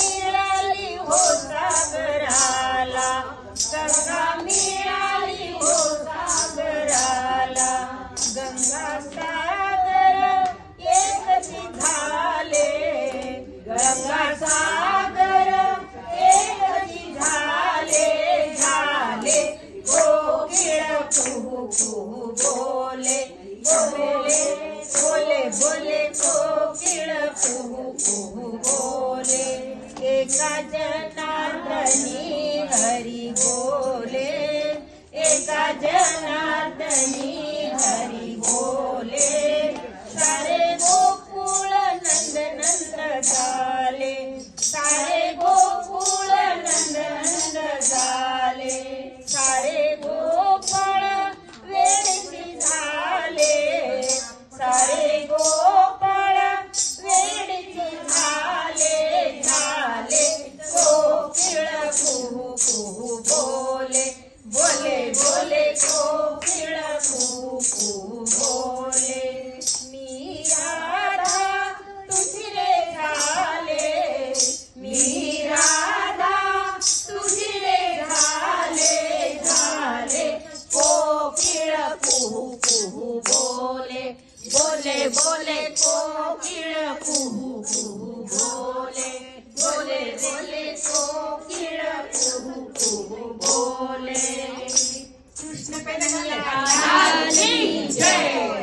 मिळाली हो सागराला, गंगा मिळाली हो सागराला, गंगा सागर एकची झाले, गंगा सागर एकची झाले, झाले कोकिळ कुहू कुहू बोले, बोले बोले बोले कोकिळ कुहू कुहू बोले, एका जनार्दनी हरी बोले, एका जनार्दनी हरी बोले, सारे गोकुळ नंद नंद झाले, सारे गोकुळ नंद नंद झाले, सारे गोपाळ वेडीचे झाले, सारे गोपाळ वेडीचे झाले, झाले कोकिळ कुहू कुहू बोले, बोले बोले कोकिळ कुहू कुहू बोले, मी राधा तुझी रे झाले, मी राधा तुझी रे झाले, झाले कोकिळ कुहू कुहू बोले, बोले बोले कोकिळ कुहू कुहू बोले, बोले बोले कोकिळ कुहू कुहू बोले। कृष्ण कन्हैया की जय।